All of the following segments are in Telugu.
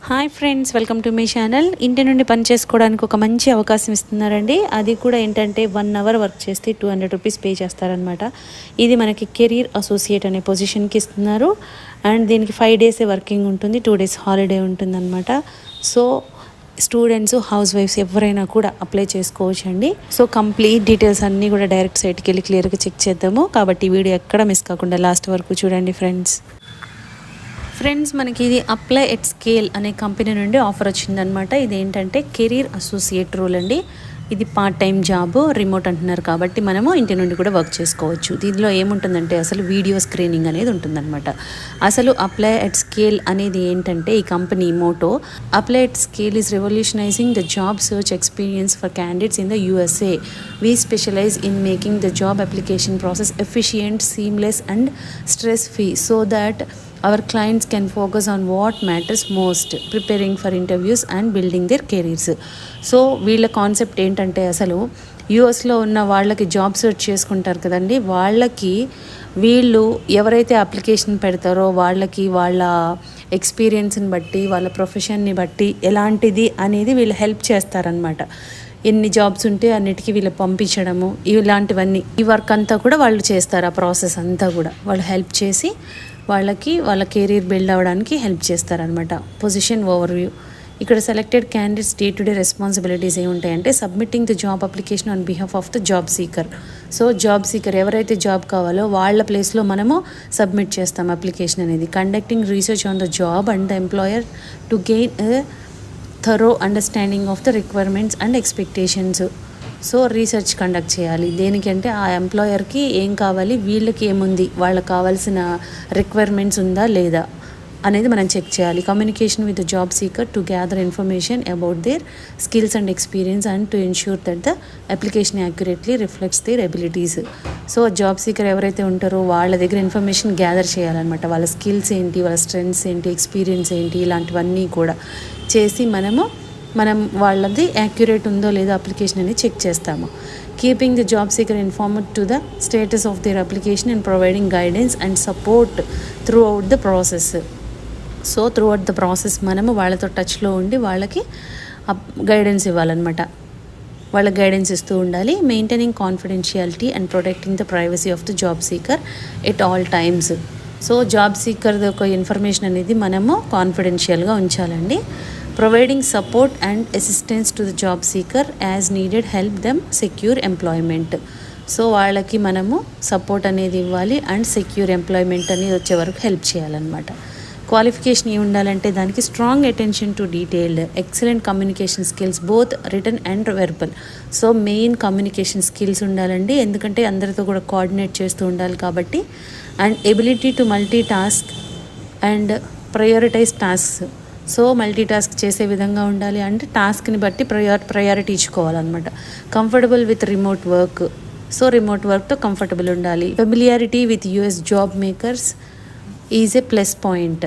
Hi friends, welcome to my channel. ఇంటి నుండి పని చేసుకోవడానికి ఒక మంచి అవకాశం ఇస్తున్నారండి. అది కూడా ఏంటంటే 1 అవర్ వర్క్ చేస్తే 200 రూపీస్ పే చేస్తారనమాట. ఇది మనకి కెరీర్ అసోసియేట్ అనే పొజిషన్కి ఇస్తున్నారు. అండ్ దీనికి 5 డేసే వర్కింగ్ ఉంటుంది, 2 డేస్ హాలిడే ఉంటుందన్నమాట. సో స్టూడెంట్స్, హౌస్ వైఫ్స్ ఎవరైనా కూడా అప్లై చేసుకోవచ్చండి. సో కంప్లీట్ డీటెయిల్స్ అన్నీ కూడా డైరెక్ట్ సైట్కి వెళ్ళి క్లియర్గా చెక్ చేద్దాము. కాబట్టి వీడియో ఎక్కడ మిస్ కాకుండా లాస్ట్ వరకు చూడండి ఫ్రెండ్స్. మనకి ఇది అప్లై ఎట్ స్కేల్ అనే కంపెనీ నుండి ఆఫర్ వచ్చిందనమాట. ఇది ఏంటంటే కెరీర్ అసోసియేట్ రోల్ అండి. ఇది పార్ట్ టైం జాబ్, రిమోట్ అంటున్నారు కాబట్టి మనము ఇంటి నుండి కూడా వర్క్ చేసుకోవచ్చు. దీనిలో ఏముంటుందంటే అసలు వీడియో స్క్రీనింగ్ అనేది ఉంటుందన్నమాట. అసలు అప్లై ఎట్ స్కేల్ అనేది ఏంటంటే ఈ company motto, apply at scale is revolutionising the job search experience for candidates in the USA. We specialize in making the job application process efficient, seamless and stress-free so that our clients can focus on what matters most, preparing for interviews and building their careers. So వీళ్ళ కాన్సెప్ట్ ఏంటంటే అసలు యూఎస్లో ఉన్న వాళ్ళకి జాబ్ సెర్చ్ చేసుకుంటారు కదండి, వాళ్ళకి వీళ్ళు ఎవరైతే అప్లికేషన్ పెడతారో వాళ్ళకి వాళ్ళ ఎక్స్పీరియన్స్ని బట్టి, వాళ్ళ ప్రొఫెషన్ని బట్టి ఎలాంటిది అనేది వీళ్ళు హెల్ప్ చేస్తారనమాట. ఎన్ని జాబ్స్ ఉంటే అన్నిటికీ వీళ్ళు పంపించడము, ఇలాంటివన్నీ, ఈ వర్క్ అంతా కూడా వాళ్ళు చేస్తారు. ఆ ప్రాసెస్ అంతా కూడా వాళ్ళు హెల్ప్ చేసి వాళ్ళకి వాళ్ళ కెరీర్ బిల్డ్ అవ్వడానికి హెల్ప్ చేస్తారనమాట. Position overview. ఇక్కడ selected candidates day to day responsibilities ఏముంటాయంటే submitting the job application on behalf of the job seeker. So job seeker ఎవరైతే జాబ్ కావాలో వాళ్ళ ప్లేస్లో మనము సబ్మిట్ చేస్తాం అప్లికేషన్ అనేది. Conducting research on the job and the employer to gain thorough understanding of the requirements and expectations. So research conduct చేయాలి. దేనికంటే ఆ ఎంప్లాయర్కి ఏం కావాలి, వీళ్ళకి ఏముంది, వాళ్ళకి కావాల్సిన రిక్వైర్మెంట్స్ ఉందా లేదా అనేది మనం చెక్ చేయాలి. Communication with the job seeker to gather information about their skills and experience and to ensure that the application accurately reflects their abilities. So job seeker ఎవరైతే ఉంటారో వాళ్ళ దగ్గర ఇన్ఫర్మేషన్ గ్యాదర్ చేయాలన్నమాట. వాళ్ళ స్కిల్స్ ఏంటి, వాళ్ళ స్ట్రెంగ్స్ ఏంటి, ఎక్స్పీరియన్స్ ఏంటి, ఇలాంటివన్నీ కూడా చేసి మనం వాళ్ళది యాక్యురేట్ ఉందో లేదో అప్లికేషన్ అనేది చెక్ చేస్తాము. Keeping the job seeker informed to the status of their application and providing guidance and support through out the process. So through out the process మనము వాళ్ళతో టచ్లో ఉండి వాళ్ళకి గైడెన్స్ ఇవ్వాలన్నమాట. వాళ్ళకి గైడెన్స్ ఇస్తూ ఉండాలి. Maintaining confidentiality and protecting the privacy of the job seeker at all times. So job seeker యొక్క ఇన్ఫర్మేషన్ అనేది మనము కాన్ఫిడెన్షియల్గా ఉంచాలండి. Providing support and assistance to the job seeker as needed help them secure employment. So వాళ్ళకి మనము సపోర్ట్ అనేది ఇవ్వాలి అండ్ సెక్యూర్ ఎంప్లాయ్మెంట్ అనేది వచ్చే వరకు హెల్ప్ చేయాలన్నమాట. క్వాలిఫికేషన్ ఏమి ఉండాలంటే దానికి strong attention to detailed, excellent communication skills both written and verbal. So main communication skills ఉండాలండి, ఎందుకంటే అందరితో కూడా కోఆర్డినేట్ చేస్తూ ఉండాలి కాబట్టి. And ability to multi task and prioritise tasks. So multi task చేసే విధంగా ఉండాలి, అంటే టాస్క్ని బట్టి ప్రయారిటీ ఇచ్చుకోవాలన్నమాట. Comfortable with remote work. So remote వర్క్తో కంఫర్టబుల్ ఉండాలి. Familiarity with US job makers is a plus point.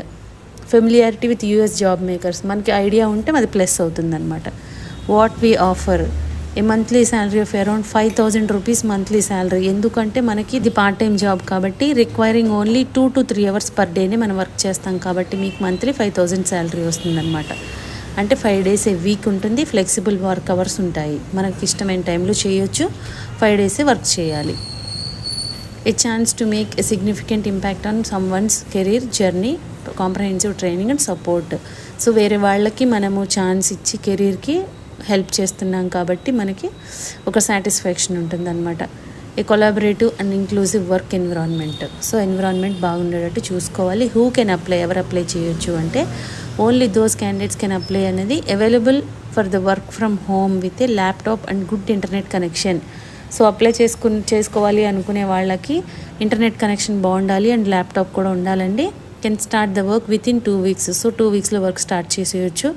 Familiarity with US job makers మనకి ఐడియా ఉంటే అది ప్లస్ అవుతుందన్నమాట. What we offer A monthly salary of around 5,000 rupees monthly salary. ఎందుకంటే మనకి ఇది పార్ట్ టైం జాబ్ కాబట్టి requiring only 2 to 3 hours per డేనే మనం వర్క్ చేస్తాం కాబట్టి మీకు మంత్లీ 5,000 శాలరీ వస్తుందన్నమాట. అంటే 5 డేస్ ఏ వీక్ ఉంటుంది, ఫ్లెక్సిబుల్ వర్క్ అవర్స్ ఉంటాయి, మనకి ఇష్టమైన టైంలో చేయొచ్చు, 5 డేసే వర్క్ చేయాలి. ఏ chance to make a significant impact on someone's career journey, comprehensive training and support. So వేరే వాళ్ళకి మనము ఛాన్స్ ఇచ్చి కెరీర్కి హెల్ప్ చేస్తున్నాం కాబట్టి మనకి ఒక సాటిస్ఫాక్షన్ ఉంటుందన్నమాట. A collaborative and inclusive work environment. So environment బాగుండేటట్టు చూసుకోవాలి. హూ కెన్ అప్లై, ఎవరు అప్లై చేయొచ్చు అంటే only those candidates can apply అనేది available for the work from home with a laptop and good internet connection. So apply చేసుకోవాలి అనుకునే వాళ్ళకి ఇంటర్నెట్ కనెక్షన్ బాగుండాలి అండ్ ల్యాప్టాప్ కూడా ఉండాలండి. Can start the work with in 2 weeks. So 2 weeksలో వర్క్ స్టార్ట్ చేసేయచ్చు.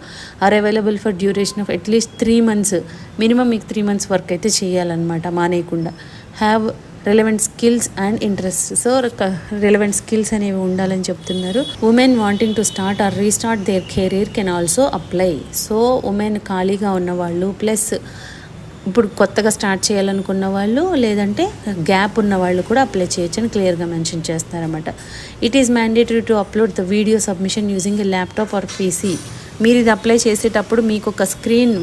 Or available for duration of at least 3 months. Minimum మీకు 3 months వర్క్ అయితే చేయాలన్నమాట మానేయకుండా. Have relevant skills and interest. So relevant skills అనేవి ఉండాలని చెప్తున్నారు. Women wanting to start or restart their career can also apply. So women ఖాళీగా ఉన్నవాళ్ళు, ప్లస్ ఇప్పుడు కొత్తగా స్టార్ట్ చేయాలనుకున్న వాళ్ళు, లేదంటే గ్యాప్ ఉన్న వాళ్ళు కూడా అప్లై చేయొచ్చు అని క్లియర్గా మెన్షన్ చేస్తారన్నమాట. It is mandatory to upload the video submission using a laptop or PC మీరు ఇది అప్లై చేసేటప్పుడు మీకు ఒక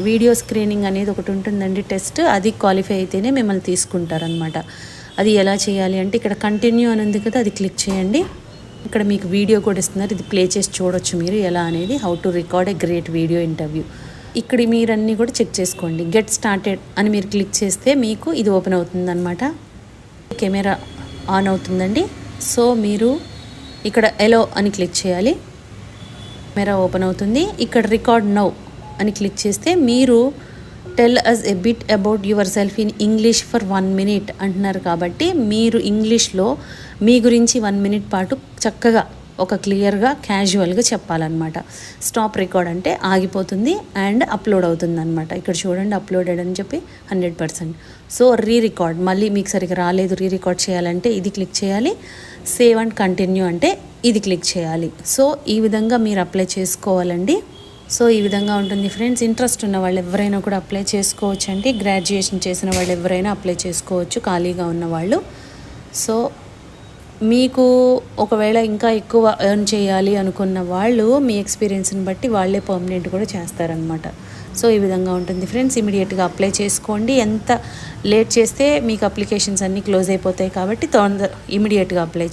వీడియో స్క్రీనింగ్ అనేది ఒకటి ఉంటుందండి టెస్ట్, అది క్వాలిఫై అయితేనే మిమ్మల్ని తీసుకుంటారనమాట. అది ఎలా చేయాలి అంటే ఇక్కడ కంటిన్యూ అని ఉంది కదా, అది క్లిక్ చేయండి. ఇక్కడ మీకు వీడియో కూడా ఇస్తున్నారు, ఇది ప్లే చేసి చూడొచ్చు మీరు ఎలా అనేది. How to record a great video interview. ఇక్కడ మీరన్నీ కూడా చెక్ చేసుకోండి. గెట్ స్టార్టెడ్ అని మీరు క్లిక్ చేస్తే మీకు ఇది ఓపెన్ అవుతుందన్నమాట. కెమెరా ఆన్ అవుతుందండి. సో మీరు ఇక్కడ ఎలో అని క్లిక్ చేయాలి, కెమెరా ఓపెన్ అవుతుంది. ఇక్కడ రికార్డ్ నౌ అని క్లిక్ చేస్తే మీరు tell us a bit about yourself in English for 1 minute అంటున్నారు. కాబట్టి మీరు ఇంగ్లీష్లో మీ గురించి 1 minute పాటు చక్కగా ఒక క్లియర్గా క్యాజువల్గా చెప్పాలన్నమాట. స్టాప్ రికార్డ్ అంటే ఆగిపోతుంది అండ్ అప్లోడ్ అవుతుంది అనమాట. ఇక్కడ చూడండి అప్లోడెడ్ అని చెప్పి 100%. సో రికార్డ్ మళ్ళీ మీకు సరిగ్గా రాలేదు, రికార్డ్ చేయాలంటే ఇది క్లిక్ చేయాలి. సేవ్ అండ్ కంటిన్యూ అంటే ఇది క్లిక్ చేయాలి. సో ఈ విధంగా మీరు అప్లై చేసుకోవాలండి. సో ఈ విధంగా ఉంటుంది ఫ్రెండ్స్. ఇంట్రెస్ట్ ఉన్న వాళ్ళు ఎవరైనా కూడా అప్లై చేసుకోవచ్చు అండి. గ్రాడ్యుయేషన్ చేసిన వాళ్ళు ఎవరైనా అప్లై చేసుకోవచ్చు, ఖాళీగా ఉన్నవాళ్ళు. సో మీకు ఒకవేళ ఇంకా ఎక్కువ ఎర్న్ చేయాలి అనుకున్న వాళ్ళు మీ ఎక్స్పీరియన్స్ని బట్టి వాళ్ళే పర్మనెంట్ కూడా చేస్తారనమాట. సో ఈ విధంగా ఉంటుంది ఫ్రెండ్స్. ఇమీడియట్గా అప్లై చేసుకోండి. ఎంత లేట్ చేస్తే మీకు అప్లికేషన్స్ అన్నీ క్లోజ్ అయిపోతాయి కాబట్టి ఇమీడియట్గా అప్లై